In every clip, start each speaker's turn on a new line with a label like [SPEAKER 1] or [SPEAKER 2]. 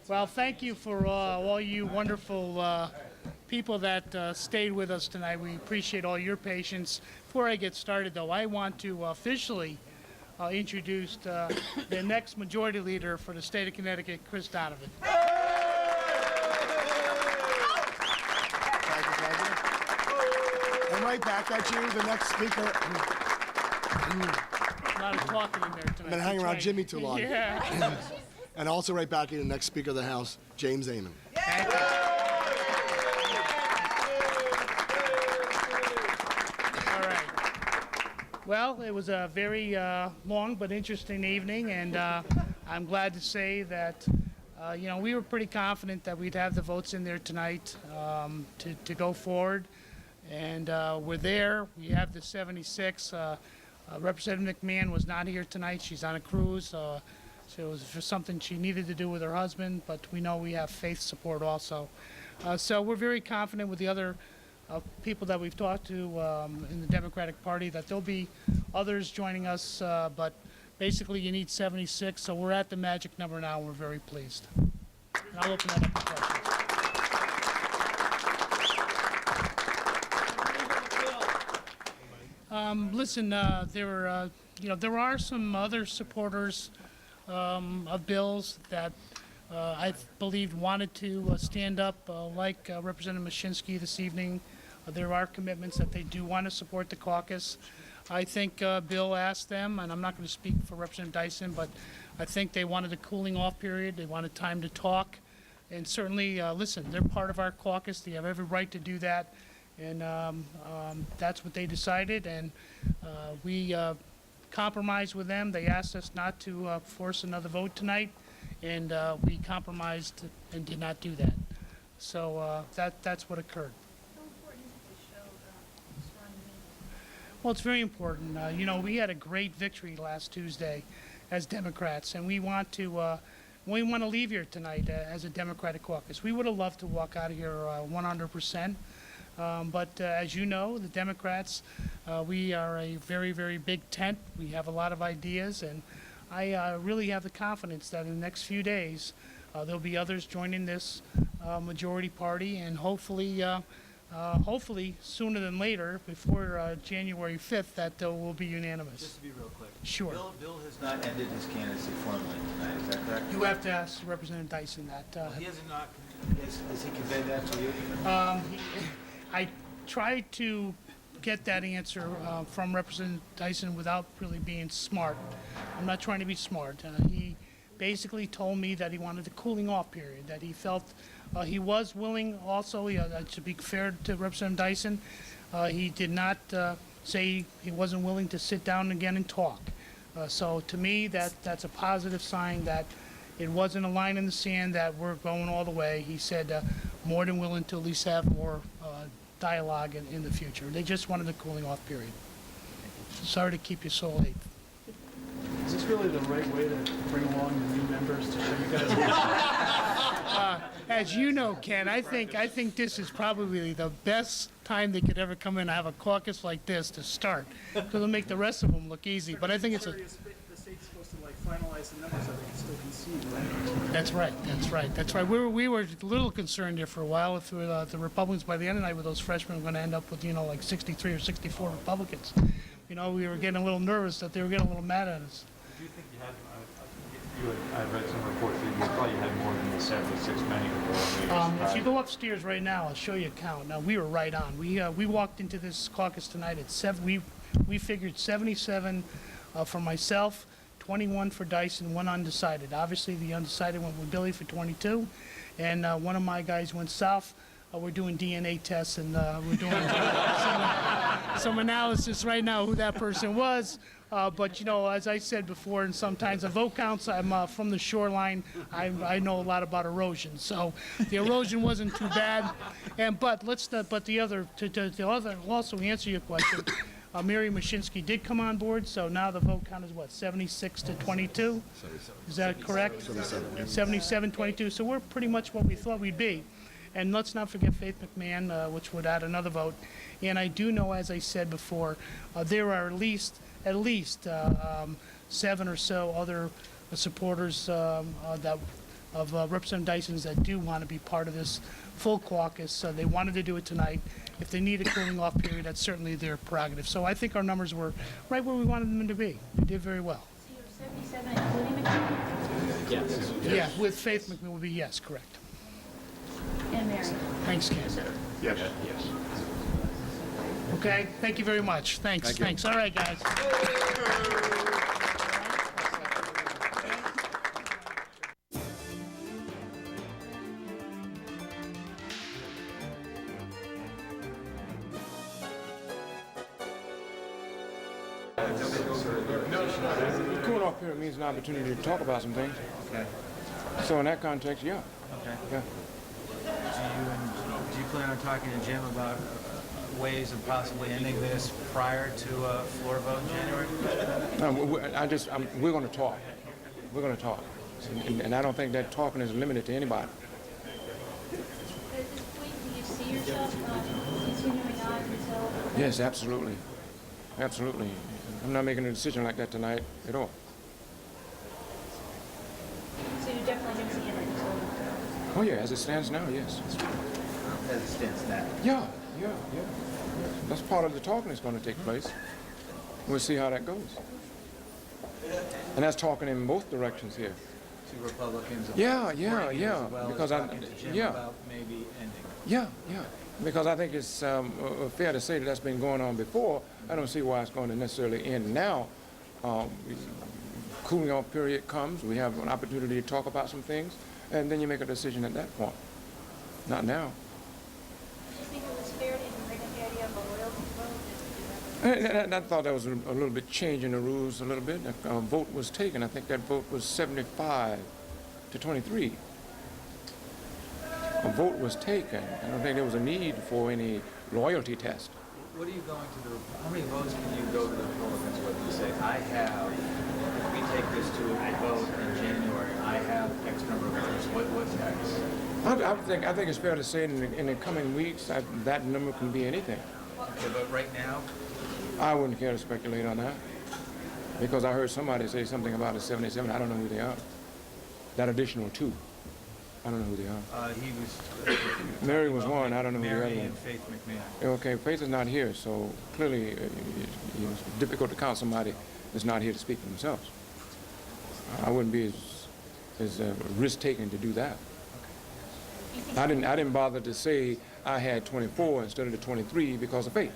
[SPEAKER 1] Well, thank you for all you wonderful people that stayed with us tonight. We appreciate all your patience. Before I get started, though, I want to officially introduce the next majority leader for the state of Connecticut, Chris Donovan.
[SPEAKER 2] Thank you. And right back at you, the next speaker.
[SPEAKER 1] A lot of talking in there tonight.
[SPEAKER 2] I've been hanging around Jimmy too long.
[SPEAKER 1] Yeah.
[SPEAKER 2] And also right back at you, the next Speaker of the House, James Amann.
[SPEAKER 1] Thank you. All right. Well, it was a very long but interesting evening, and I'm glad to say that we were pretty confident that we'd have the votes in there tonight to go forward, and we're there. We have the 76. Representative McMahon was not here tonight. She's on a cruise. So it was for something she needed to do with her husband, but we know we have faith support also. So we're very confident with the other people that we've talked to in the Democratic Party that there'll be others joining us, but basically you need 76, so we're at the magic number now, and we're very pleased. And I'll open that up to questions. Listen, there are some other supporters of bills that I believe wanted to stand up, like Representative Mashinsky this evening. There are commitments that they do want to support the caucus. I think Bill asked them, and I'm not going to speak for Representative Dyson, but I think they wanted a cooling off period. They wanted time to talk. And certainly, listen, they're part of our caucus. They have every right to do that. And that's what they decided. And we compromised with them. They asked us not to force another vote tonight, and we compromised and did not do that. So that's what occurred.
[SPEAKER 3] How important is it to show strong unity?
[SPEAKER 1] Well, it's very important. We had a great victory last Tuesday as Democrats, and we want to leave here tonight as a Democratic caucus. We would have loved to walk out of here 100%. But as you know, the Democrats, we are a very, very big tent. We have a lot of ideas, and I really have the confidence that in the next few days there'll be others joining this majority party, and hopefully sooner than later, before January 5th, that will be unanimous.
[SPEAKER 4] Just to be real quick.
[SPEAKER 1] Sure.
[SPEAKER 4] Bill has not ended his candidacy formally tonight, is that correct?
[SPEAKER 1] You have to ask Representative Dyson that.
[SPEAKER 4] He has not, has he conveyed that to you?
[SPEAKER 1] I tried to get that answer from Representative Dyson without really being smart. I'm not trying to be smart. He basically told me that he wanted a cooling off period, that he felt he was willing also, to be fair to Representative Dyson, he did not say he wasn't willing to sit down again and talk. So to me, that's a positive sign that it wasn't a line in the sand that we're going all the way. He said more than willing to at least have more dialogue in the future. They just wanted a cooling off period. Sorry to keep you so late.
[SPEAKER 5] Is this really the right way to bring along the new members to show you guys?
[SPEAKER 1] As you know, Ken, I think this is probably the best time they could ever come in and have a caucus like this to start, because it'll make the rest of them look easy. But I think it's
[SPEAKER 5] The state's supposed to finalize the numbers so they can still concede, right?
[SPEAKER 1] That's right. We were a little concerned here for a while if the Republicans by the end of the night with those freshmen were going to end up with 63 or 64 Republicans. We were getting a little nervous that they were getting a little mad at us.
[SPEAKER 6] Do you think you had, I've read some reports that you probably had more than the 76 many before.
[SPEAKER 1] If you go upstairs right now, I'll show you a count. Now, we were right on. We walked into this caucus tonight at 7. We figured 77 for myself, 21 for Dyson, 1 undecided. Obviously, the undecided went with Billy for 22, and one of my guys went south. We're doing DNA tests, and we're doing some analysis right now who that person was. But, as I said before, and sometimes the vote counts, I'm from the shoreline. I know a lot about erosion. So the erosion wasn't too bad. But the other, to also answer your question, Mary Mashinsky did come on board, so now the vote count is what, 76 to 22? Is that correct? 77-22. So we're pretty much what we thought we'd be. And let's not forget Faith McMahon, which would add another vote. And I do know, as I said before, there are at least 7 or so other supporters that Representative Dysons that do want to be part of this full caucus. They wanted to do it tonight. If they need a cooling off period, that's certainly their prerogative. So I think our numbers were right where we wanted them to be. We did very well.
[SPEAKER 3] So you're 77 including McMillan?
[SPEAKER 4] Yes.
[SPEAKER 1] Yeah, with Faith McMillan will be yes, correct.
[SPEAKER 3] And Mary?
[SPEAKER 1] Thanks, Ken.
[SPEAKER 2] Yes.
[SPEAKER 1] Okay, thank you very much. Thanks. All right, guys.
[SPEAKER 7] The cooling off period means an opportunity to talk about some things.
[SPEAKER 4] Okay.
[SPEAKER 7] So in that context, yeah.
[SPEAKER 4] Okay.
[SPEAKER 7] Yeah.
[SPEAKER 4] Do you plan on talking to Jim about ways of possibly ending this prior to a floor vote in January?
[SPEAKER 7] We're going to talk. We're going to talk. And I don't think that talking is limited to anybody.
[SPEAKER 3] But at this point, do you see yourself continuing on until?
[SPEAKER 7] Yes, absolutely. Absolutely. I'm not making a decision like that tonight at all.
[SPEAKER 3] So you're definitely going to see it until?
[SPEAKER 7] Oh yeah, as it stands now, yes.
[SPEAKER 4] As it stands now.
[SPEAKER 7] Yeah. That's part of the talking that's going to take place. We'll see how that goes. And that's talking in both directions here.
[SPEAKER 4] To Republicans.
[SPEAKER 7] Yeah.
[SPEAKER 4] As well
[SPEAKER 7] Because
[SPEAKER 4] as talking to Jim about maybe ending.
[SPEAKER 7] Yeah. Because I think it's fair to say that that's been going on before. I don't see why it's going to necessarily end now. Cooling off period comes, we have an opportunity to talk about some things, and then you make a decision at that point. Not now.
[SPEAKER 3] Do you think it was fair to even bring up the idea of a loyalty vote?
[SPEAKER 7] I thought that was a little bit changing the rules a little bit. A vote was taken. I think that vote was 75 to 23. A vote was taken. I don't think there was a need for any loyalty test.
[SPEAKER 4] What are you going to the, how many votes can you go to the Republicans with and say, if we take this to a vote in January, I have X number of votes, what's next?
[SPEAKER 7] I think it's fair to say in the coming weeks that number can be anything.
[SPEAKER 4] Okay, but right now,
[SPEAKER 7] I wouldn't care to speculate on that because I heard somebody say something about a 77. I don't know who they are. That additional two. I don't know who they are.
[SPEAKER 4] he was...
[SPEAKER 7] Mary was one. I don't know who the other
[SPEAKER 4] Mary
[SPEAKER 7] one.
[SPEAKER 4] and Faith McMahon.
[SPEAKER 7] Okay, Faith is not here, so clearly it's difficult to count somebody that's not here to speak for themselves. I wouldn't be as risk-taking to do that. I didn't bother to say I had 24 instead of the 23 because of Faith.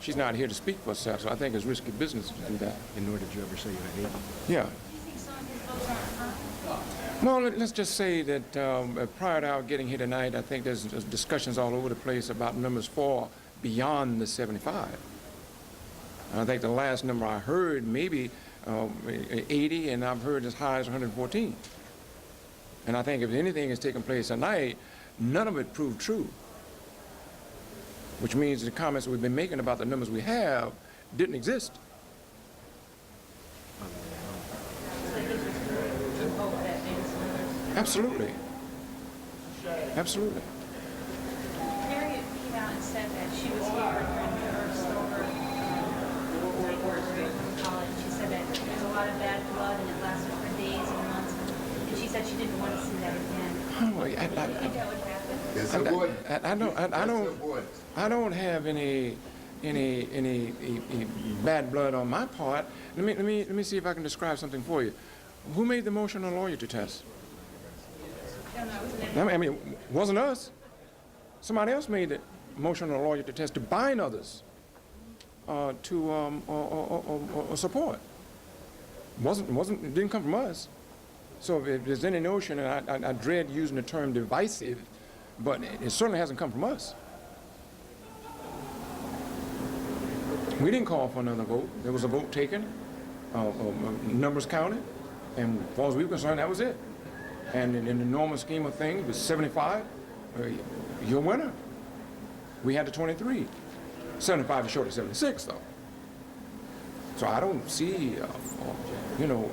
[SPEAKER 7] She's not here to speak for herself, so I think it's risky business to do that.
[SPEAKER 2] And nor did you ever say you had 80.
[SPEAKER 7] Yeah.
[SPEAKER 3] Do you think some of his votes aren't firm?
[SPEAKER 7] No, let's just say that prior to our getting here tonight, I think there's discussions all over the place about numbers for beyond the 75. I think the last number I heard maybe 80, and I've heard as high as 114. And I think if anything has taken place tonight, none of it proved true. Which means the comments we've been making about the numbers we have didn't exist. Absolutely. Absolutely.
[SPEAKER 3] Mary came out and said that she was here during her silver night from college. She said that there was a lot of bad blood and it lasted for days and months. And she said she didn't want to see that again.
[SPEAKER 7] Oh,
[SPEAKER 3] Do you think that would happen?
[SPEAKER 2] Yes, it would.
[SPEAKER 7] I don't have any bad blood on my part. Let me see if I can describe something for you. Who made the motion on loyalty test?
[SPEAKER 3] No, it wasn't.
[SPEAKER 7] I mean, it wasn't us. Somebody else made the motion on loyalty test to bind others to support. It didn't come from us. So if there's any notion, and I dread using the term divisive, but it certainly hasn't come from us. We didn't call for another vote. There was a vote taken, numbers counted, and as far as we were concerned, that was it. And in the normal scheme of things, with 75, you're a winner. We had the 23. 75 is short of 76, though. So I don't see,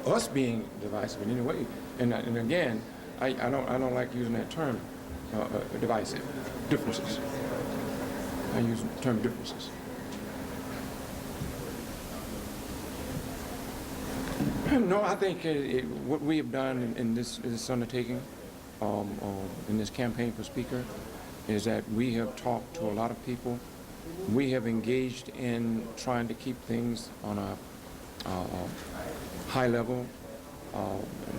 [SPEAKER 7] us being divisive in any way. And again, I don't like using that term, divisive. Differences. I use the term differences. No, I think what we have done in this undertaking, in this campaign for Speaker, is that we have talked to a lot of people. We have engaged in trying to keep things on a high level,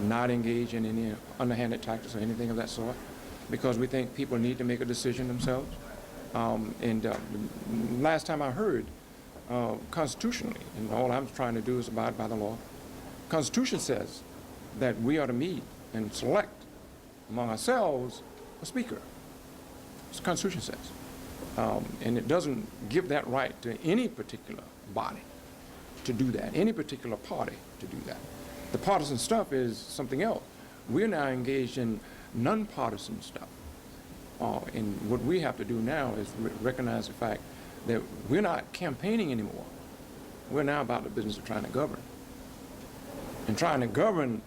[SPEAKER 7] not engage in any underhanded tactics or anything of that sort, because we think people need to make a decision themselves. Last time I heard, constitutionally, and all I'm trying to do is abide by the law, Constitution says that we are to meet and select among ourselves a speaker. That's what the Constitution says. And it doesn't give that right to any particular body to do that, any particular party to do that. The partisan stuff is something else. We're now engaged in nonpartisan stuff. And what we have to do now is recognize the fact that we're not campaigning anymore. We're now about the business of trying to govern. And trying to govern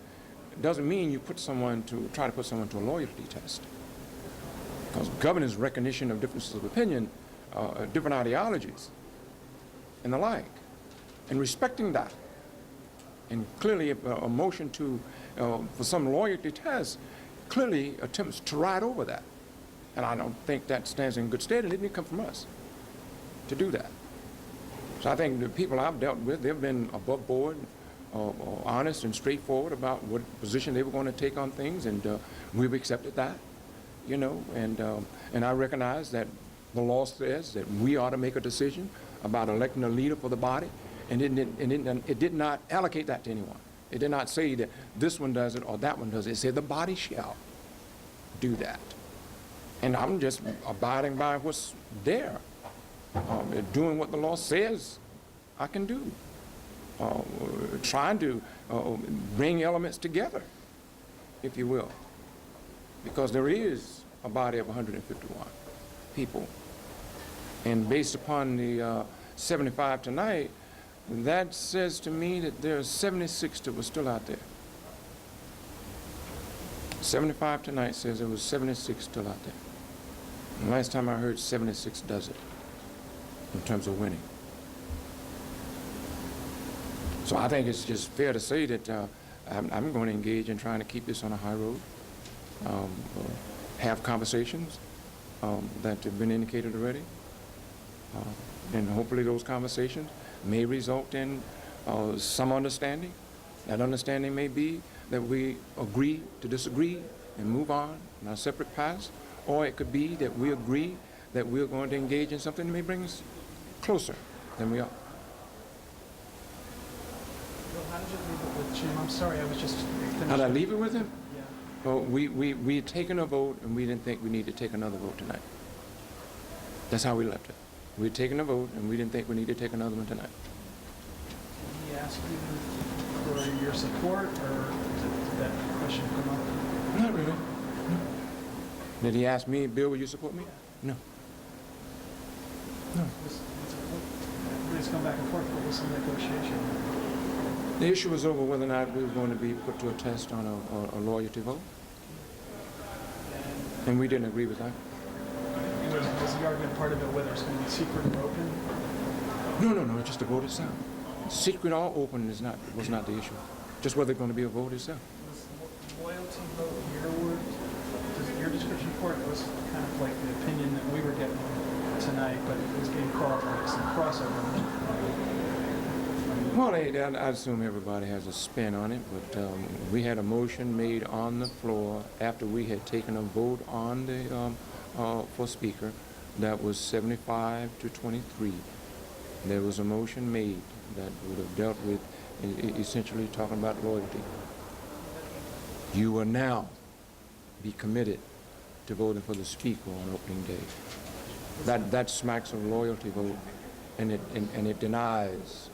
[SPEAKER 7] doesn't mean you try to put someone to a loyalty test. Because governing is recognition of differences of opinion, different ideologies, and the like. And respecting that. And clearly a motion for some loyalty test clearly attempts to ride over that. And I don't think that stands in good stead, and it didn't come from us to do that. So I think the people I've dealt with, they've been above board, honest and straightforward about what position they were going to take on things, and we've accepted that, you know, and I recognize that the law says that we ought to make a decision about electing a leader for the body, and it did not allocate that to anyone. It did not say that this one does it or that one does it. It said the body shall do that. And I'm just abiding by what's there, doing what the law says I can do, trying to bring elements together, if you will, because there is a body of 151 people. And based upon the 75 tonight, that says to me that there are 76 that were still out there. 75 tonight says there was 76 still out there. And last time I heard, 76 does it in terms of winning. So I think it's just fair to say that I'm going to engage in trying to keep this on a high road, have conversations that have been indicated already, and hopefully those conversations may result in some understanding. That understanding may be that we agree to disagree and move on in our separate paths, or it could be that we agree that we're going to engage in something that may bring us closer than we are.
[SPEAKER 5] Bill, how did you leave it with Jim? I'm sorry, I was just finishing.
[SPEAKER 7] How did I leave it with him?
[SPEAKER 5] Yeah.
[SPEAKER 7] Well, we had taken a vote, and we didn't think we needed to take another vote tonight. That's how we left it. We had taken a vote, and we didn't think we needed to take another one tonight.
[SPEAKER 5] Did he ask you for your support, or did that question come up?
[SPEAKER 7] Not really. No. Did he ask me, Bill, will you support me? No. No.
[SPEAKER 5] Everybody's come back and forth, but was some negotiation.
[SPEAKER 7] The issue was over whether or not we were going to be put to a test on a loyalty vote, and we didn't agree with that.
[SPEAKER 5] Was the argument part of it whether it's going to be secret or open?
[SPEAKER 7] No, just the vote itself. Secret or open was not the issue. Just whether it's going to be a vote itself.
[SPEAKER 5] Was loyalty vote your word? Your description for it was kind of like the opinion that we were getting tonight, but it was being called like some crossover.
[SPEAKER 7] Well, I assume everybody has a spin on it, but we had a motion made on the floor after we had taken a vote on the for Speaker that was 75 to 23. There was a motion made that would have dealt with essentially talking about loyalty. You will now be committed to voting for the Speaker on opening day. That smacks of loyalty vote, and it denies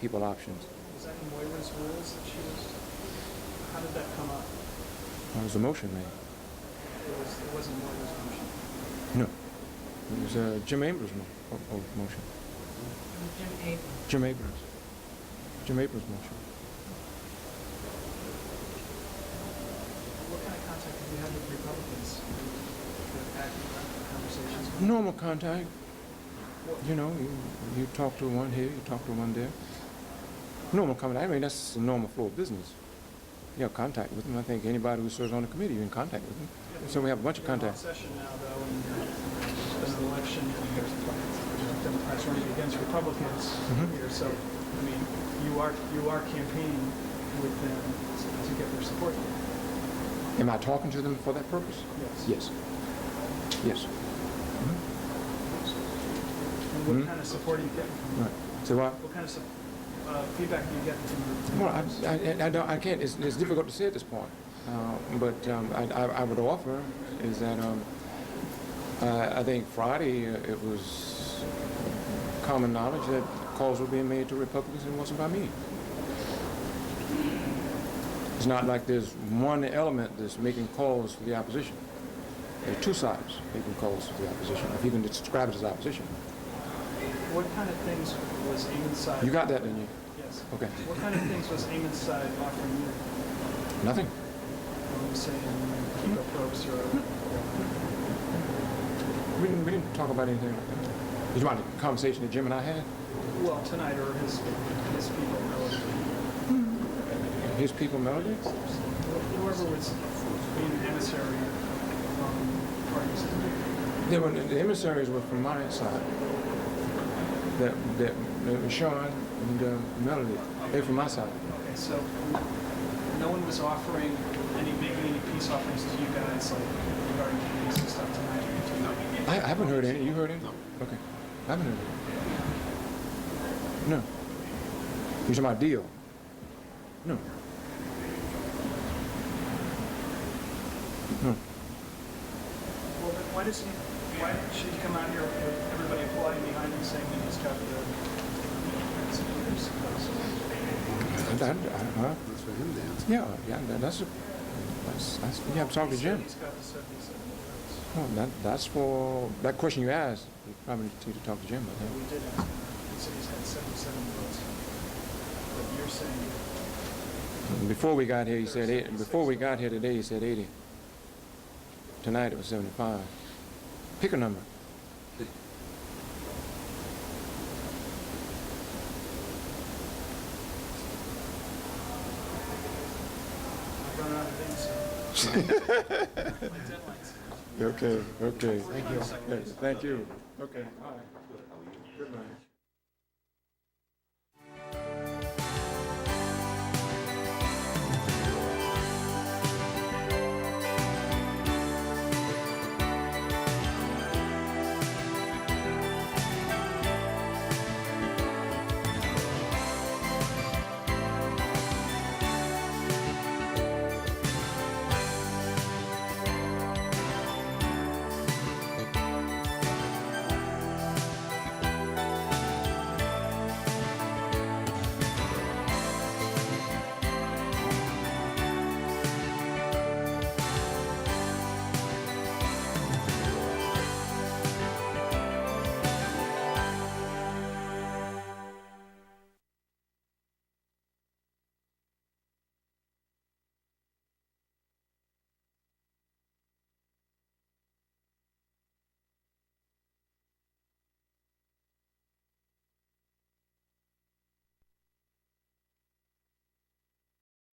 [SPEAKER 7] people options.
[SPEAKER 5] Was that in Moira's rules that she was? How did that come up?
[SPEAKER 7] There was a motion made.
[SPEAKER 5] It wasn't Moira's motion.
[SPEAKER 7] No, it was Jim Abrams' motion. Jim Abrams' motion.
[SPEAKER 5] What kind of contact have you had with Republicans? Conversations?
[SPEAKER 7] Normal contact. You know, you talk to one here, you talk to one there. Normal comment, I mean, that's the normal flow of business. You have contact with them. I think anybody who serves on the committee, you're in contact with them. So we have a bunch of
[SPEAKER 5] You're in
[SPEAKER 7] contacts.
[SPEAKER 5] session now, though, and there's an election, and there's Democrats running against Republicans here. So, I mean, you are campaigning with them to get their support.
[SPEAKER 7] Am I talking to them for that purpose?
[SPEAKER 5] Yes.
[SPEAKER 7] Yes. Yes.
[SPEAKER 5] And what kind of support are you getting from
[SPEAKER 7] Right. So what?
[SPEAKER 5] What kind of feedback are you getting from the
[SPEAKER 7] Well, I don't, I can't, it's difficult to say at this point. But I would offer is that I think Friday it was common knowledge that calls were being made to Republicans and it wasn't by me. It's not like there's one element that's making calls for the opposition. There are two sides making calls for the opposition, if you can describe it as opposition.
[SPEAKER 5] What kind of things was Aman's side?
[SPEAKER 7] You got that, didn't you?
[SPEAKER 5] Yes.
[SPEAKER 7] Okay.
[SPEAKER 5] What kind of things was Aman's side offering you?
[SPEAKER 7] Nothing.
[SPEAKER 5] Saying keep up ropes or
[SPEAKER 7] We didn't talk about anything like that. Did you want the conversation that Jim and I had?
[SPEAKER 5] well tonight or his people know
[SPEAKER 7] His people, Melody?
[SPEAKER 5] whoever was being an emissary from parties.
[SPEAKER 7] The emissaries were from my side. That was Sean and Melody. They're from my side.
[SPEAKER 5] Okay, so no one was offering making any peace offerings to you guys like regarding peace and stuff tonight? No.
[SPEAKER 7] I haven't heard any. You heard any? No. Okay. I haven't heard any. No. You're talking about deal? No. No.
[SPEAKER 5] Well, then why should you come out here with everybody applauding behind you saying that he's got the
[SPEAKER 2] That's for him to answer.
[SPEAKER 7] That's you have to talk to Jim.
[SPEAKER 5] He's got the 77 votes.
[SPEAKER 7] Oh, that's for that question you asked. You probably need to talk to Jim about
[SPEAKER 5] We did ask him. He said he's had 77 votes. But you're saying
[SPEAKER 7] that. Before we got here, he said 80. Before we got here today, he said 80. Tonight it was 75. Pick a number.
[SPEAKER 5] I've run out of things, so. My deadline's.
[SPEAKER 7] Okay. Thank you. Thank you. Okay. All right. Good night.